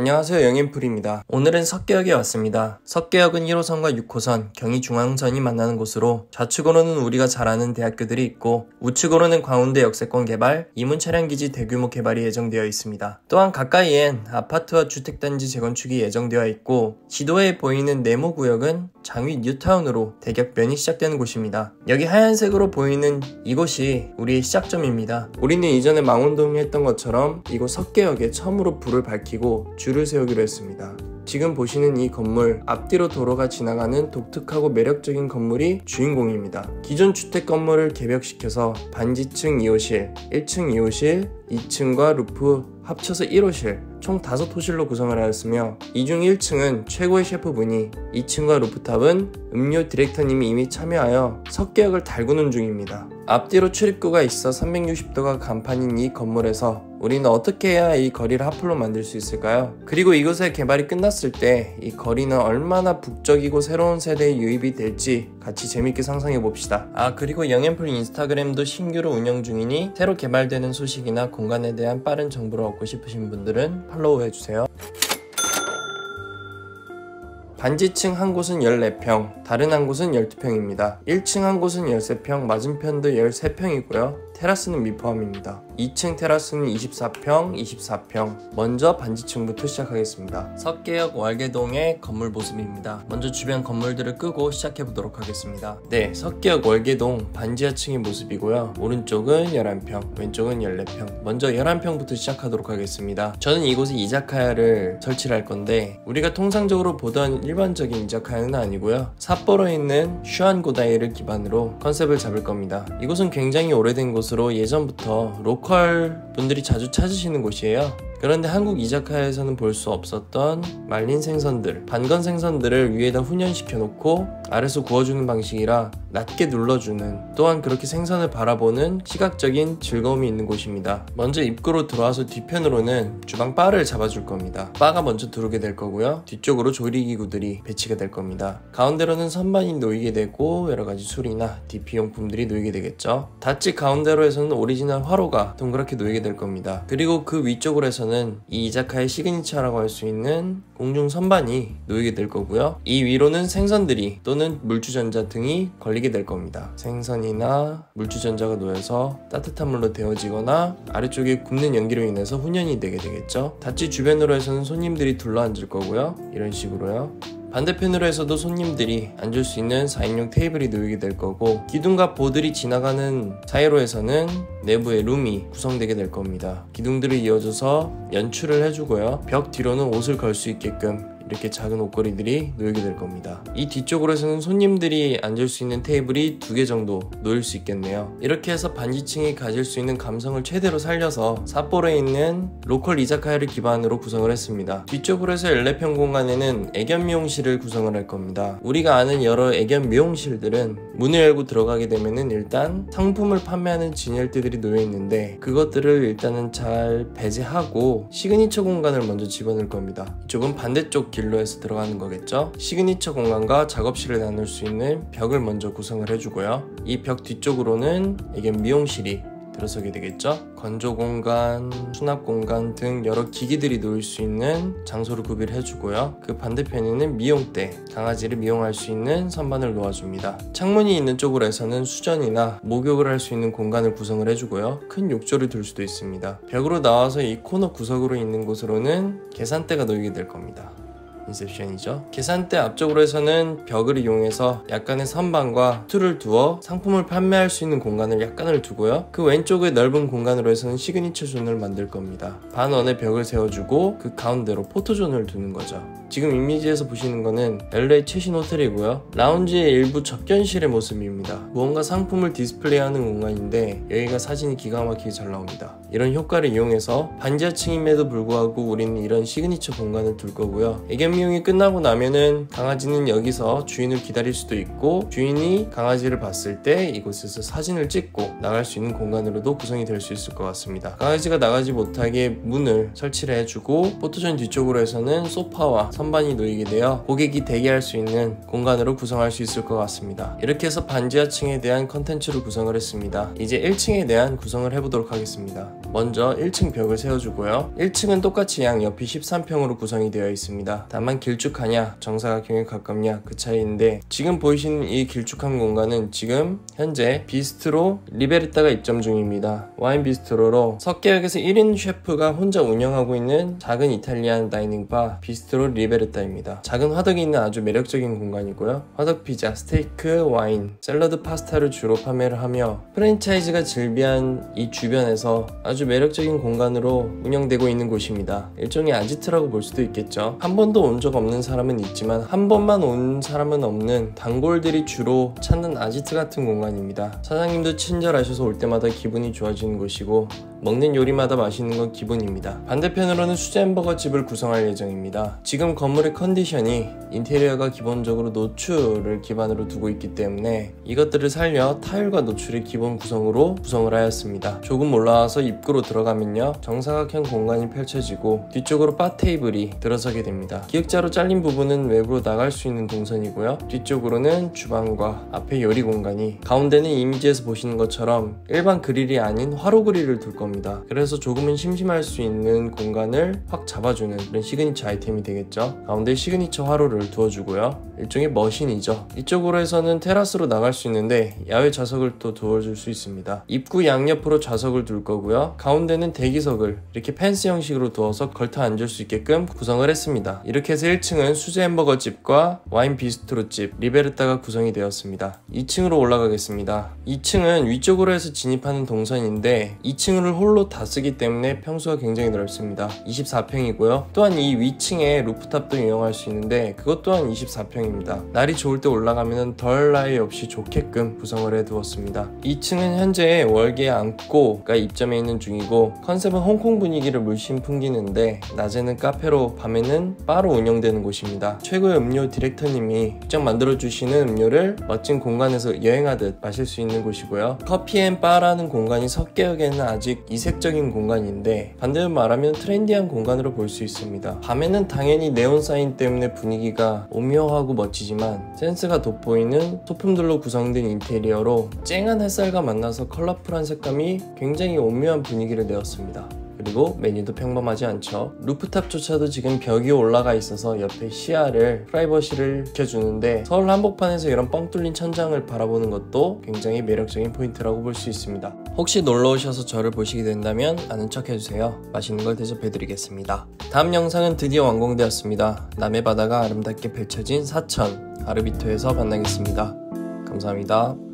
안녕하세요, 영앤풀입니다. 오늘은 석계역에 왔습니다. 석계역은 1호선과 6호선, 경의중앙선이 만나는 곳으로 좌측으로는 우리가 잘 아는 대학교들이 있고 우측으로는 광운대 역세권 개발, 이문 차량기지 대규모 개발이 예정되어 있습니다. 또한 가까이엔 아파트와 주택단지 재건축이 예정되어 있고 지도에 보이는 네모구역은 장위 뉴타운으로 대격변이 시작되는 곳입니다. 여기 하얀색으로 보이는 이곳이 우리의 시작점입니다. 우리는 이전에 망원동에 했던 것처럼 이곳 석계역에 처음으로 불을 밝히고 줄을 세우기로 했습니다. 지금 보시는 이 건물, 앞뒤로 도로가 지나가는 독특하고 매력적인 건물이 주인공입니다. 기존 주택 건물을 개벽시켜서 반지층 2호실, 1층 2호실, 2층과 루프 합쳐서 1호실, 총 5호실로 구성을 하였으며 이 중 1층은 최고의 셰프분이, 2층과 루프탑은 음료 디렉터님이 이미 참여하여 석계역을 달구는 중입니다. 앞뒤로 출입구가 있어 360도가 간판인 이 건물에서 우리는 어떻게 해야 이 거리를 하플로 만들 수 있을까요? 그리고 이곳의 개발이 끝났을 때 이 거리는 얼마나 북적이고 새로운 세대에 유입이 될지 같이 재밌게 상상해 봅시다. 그리고 영앤풀 인스타그램도 신규로 운영 중이니 새로 개발되는 소식이나 공간에 대한 빠른 정보를 얻고 싶으신 분들은 팔로우 해주세요. 반지층 한 곳은 14평, 다른 한 곳은 12평입니다. 1층 한 곳은 13평, 맞은편도 13평이고요. 테라스는 미포함입니다. 2층 테라스는 24평, 24평. 먼저 반지층부터 시작하겠습니다. 석계역 월계동의 건물 모습입니다. 먼저 주변 건물들을 끄고 시작해보도록 하겠습니다. 네, 석계역 월계동 반지하층의 모습이고요. 오른쪽은 11평, 왼쪽은 14평. 먼저 11평부터 시작하도록 하겠습니다. 저는 이곳에 이자카야를 설치를 할 건데 우리가 통상적으로 보던 일반적인 이자카야는 아니고요. 삿포로에 있는 슈안고다이를 기반으로 컨셉을 잡을 겁니다. 이곳은 굉장히 오래된 곳으로 예전부터 로컬 분들이 자주 찾으시는 곳이에요. 그런데 한국 이자카야에서는 볼 수 없었던 말린 생선들, 반건 생선들을 위에다 훈연시켜 놓고 아래서 구워주는 방식이라 낮게 눌러주는, 또한 그렇게 생선을 바라보는 시각적인 즐거움이 있는 곳입니다. 먼저 입구로 들어와서 뒤편으로는 주방 바를 잡아줄 겁니다. 바가 먼저 들어오게 될 거고요. 뒤쪽으로 조리기구들이 배치가 될 겁니다. 가운데로는 선반이 놓이게 되고 여러가지 술이나 DP용품들이 놓이게 되겠죠. 닷지 가운데로에서는 오리지널 화로가 동그랗게 놓이게 될 겁니다. 그리고 그 위쪽으로 해서는 이 이자카야의 시그니처라고 할 수 있는 공중 선반이 놓이게 될 거고요. 이 위로는 생선들이 또는 물주전자 등이 걸리게 될 겁니다. 생선이나 물주전자가 놓여서 따뜻한 물로 데워지거나 아래쪽에 굽는 연기로 인해서 훈연이 되게 되겠죠. 닷지 주변으로 해서는 손님들이 둘러앉을 거고요. 이런 식으로요. 반대편으로 해서도 손님들이 앉을 수 있는 4인용 테이블이 놓이게 될 거고, 기둥과 보들이 지나가는 사이로 해서는 내부에 룸이 구성되게 될 겁니다. 기둥들을 이어줘서 연출을 해주고요. 벽 뒤로는 옷을 걸 수 있게끔 이렇게 작은 옷걸이들이 놓이게 될 겁니다. 이 뒤쪽으로 해서는 손님들이 앉을 수 있는 테이블이 2개 정도 놓일 수 있겠네요. 이렇게 해서 반지층이 가질 수 있는 감성을 최대로 살려서 삿포로에 있는 로컬 이자카야를 기반으로 구성을 했습니다. 뒤쪽으로 해서 14평 공간에는 애견 미용실을 구성을 할 겁니다. 우리가 아는 여러 애견 미용실들은 문을 열고 들어가게 되면은 일단 상품을 판매하는 진열대들이 놓여 있는데 그것들을 일단은 잘 배제하고 시그니처 공간을 먼저 집어넣을 겁니다. 이쪽은 반대쪽 길로 해서 들어가는 거겠죠. 시그니처 공간과 작업실을 나눌 수 있는 벽을 먼저 구성을 해주고요. 이 벽 뒤쪽으로는 애견 미용실이 들어서게 되겠죠. 건조 공간, 수납 공간 등 여러 기기들이 놓일 수 있는 장소를 구비를 해주고요. 그 반대편에는 미용대, 강아지를 미용할 수 있는 선반을 놓아줍니다. 창문이 있는 쪽으로 해서는 수전이나 목욕을 할 수 있는 공간을 구성을 해주고요. 큰 욕조를 둘 수도 있습니다. 벽으로 나와서 이 코너 구석으로 있는 곳으로는 계산대가 놓이게 될 겁니다. 인셉션이죠. 계산대 앞쪽으로 해서는 벽을 이용해서 약간의 선반과 툴을 두어 상품을 판매할 수 있는 공간을 약간을 두고요. 그 왼쪽의 넓은 공간으로 해서는 시그니처 존을 만들 겁니다. 반원의 벽을 세워주고 그 가운데로 포토존을 두는 거죠. 지금 이미지에서 보시는 거는 LA 최신 호텔이고요. 라운지의 일부 접견실의 모습입니다. 무언가 상품을 디스플레이하는 공간인데 여기가 사진이 기가 막히게 잘 나옵니다. 이런 효과를 이용해서 반지하층임에도 불구하고 우리는 이런 시그니처 공간을 둘 거고요. 애견 미용이 끝나고 나면은 강아지는 여기서 주인을 기다릴 수도 있고, 주인이 강아지를 봤을 때 이곳에서 사진을 찍고 나갈 수 있는 공간으로도 구성이 될 수 있을 것 같습니다. 강아지가 나가지 못하게 문을 설치를 해주고, 포토존 뒤쪽으로 해서는 소파와 선반이 놓이게 되어 고객이 대기할 수 있는 공간으로 구성할 수 있을 것 같습니다. 이렇게 해서 반지하층에 대한 컨텐츠를 구성을 했습니다. 이제 1층에 대한 구성을 해보도록 하겠습니다. 먼저 1층 벽을 세워주고요. 1층은 똑같이 양 옆이 13평으로 구성이 되어 있습니다. 다만 길쭉하냐 정사각형에 가깝냐 그 차이인데, 지금 보이시는 이 길쭉한 공간은 지금 현재 비스트로 리베르타가 입점 중입니다. 와인 비스트로로 석계역에서 1인 셰프가 혼자 운영하고 있는 작은 이탈리안 다이닝바 비스트로 리베르타입니다. 작은 화덕이 있는 아주 매력적인 공간이고요. 화덕 피자, 스테이크, 와인, 샐러드, 파스타를 주로 판매를 하며 프랜차이즈가 즐비한 이 주변에서 아주 매력적인 공간으로 운영되고 있는 곳입니다. 일종의 아지트라고 볼 수도 있겠죠. 한 번도 온 적 없는 사람은 있지만 한 번만 온 사람은 없는 단골들이 주로 찾는 아지트 같은 공간입니다. 사장님도 친절하셔서 올 때마다 기분이 좋아지는 곳이고, 먹는 요리마다 맛있는 건 기본입니다. 반대편으로는 수제 햄버거 집을 구성할 예정입니다. 지금 건물의 컨디션이 인테리어가 기본적으로 노출을 기반으로 두고 있기 때문에 이것들을 살려 타일과 노출의 기본 구성으로 구성을 하였습니다. 조금 올라와서 입구로 들어가면요, 정사각형 공간이 펼쳐지고 뒤쪽으로 바 테이블이 들어서게 됩니다. 기역자로 잘린 부분은 외부로 나갈 수 있는 동선이고요. 뒤쪽으로는 주방과 앞에 요리 공간이, 가운데는 이미지에서 보시는 것처럼 일반 그릴이 아닌 화로 그릴을 둘 겁니다. 그래서 조금은 심심할 수 있는 공간을 확 잡아주는 그런 시그니처 아이템이 되겠죠. 가운데 시그니처 화로를 두어주고요. 일종의 머신이죠. 이쪽으로 해서는 테라스로 나갈 수 있는데 야외 좌석을 또 두어줄 수 있습니다. 입구 양옆으로 좌석을 둘 거고요. 가운데는 대기석을 이렇게 펜스 형식으로 두어서 걸터 앉을 수 있게끔 구성을 했습니다. 이렇게 해서 1층은 수제 햄버거 집과 와인 비스트로 집 리베르타가 구성이 되었습니다. 2층으로 올라가겠습니다. 2층은 위쪽으로 해서 진입하는 동선인데 2층을 홀로 다 쓰기 때문에 평수가 굉장히 넓습니다. 24평이고요. 또한 이 위층에 루프탑도 이용할 수 있는데 그것 또한 24평입니다. 날이 좋을 때 올라가면 덜 나이 없이 좋게끔 구성을 해두었습니다. 2층은 현재 월계 안고가 입점해 있는 중이고, 컨셉은 홍콩 분위기를 물씬 풍기는데 낮에는 카페로 밤에는 바로 운영되는 곳입니다. 최고의 음료 디렉터님이 직접 만들어주시는 음료를 멋진 공간에서 여행하듯 마실 수 있는 곳이고요. 커피앤바라는 공간이 석계역에는 아직 이색적인 공간인데 반대로 말하면 트렌디한 공간으로 볼 수 있습니다. 밤에는 당연히 네온 사인 때문에 분위기가 오묘하고 멋지지만 센스가 돋보이는 소품들로 구성된 인테리어로 쨍한 햇살과 만나서 컬러풀한 색감이 굉장히 오묘한 분위기를 내었습니다. 그리고 메뉴도 평범하지 않죠. 루프탑조차도 지금 벽이 올라가 있어서 옆에 시야를, 프라이버시를 지켜주는데 서울 한복판에서 이런 뻥 뚫린 천장을 바라보는 것도 굉장히 매력적인 포인트라고 볼 수 있습니다. 혹시 놀러 오셔서 저를 보시게 된다면 아는 척 해주세요. 맛있는 걸 대접해드리겠습니다. 다음 영상은 드디어 완공되었습니다. 남해 바다가 아름답게 펼쳐진 사천 아르비토에서 만나겠습니다. 감사합니다.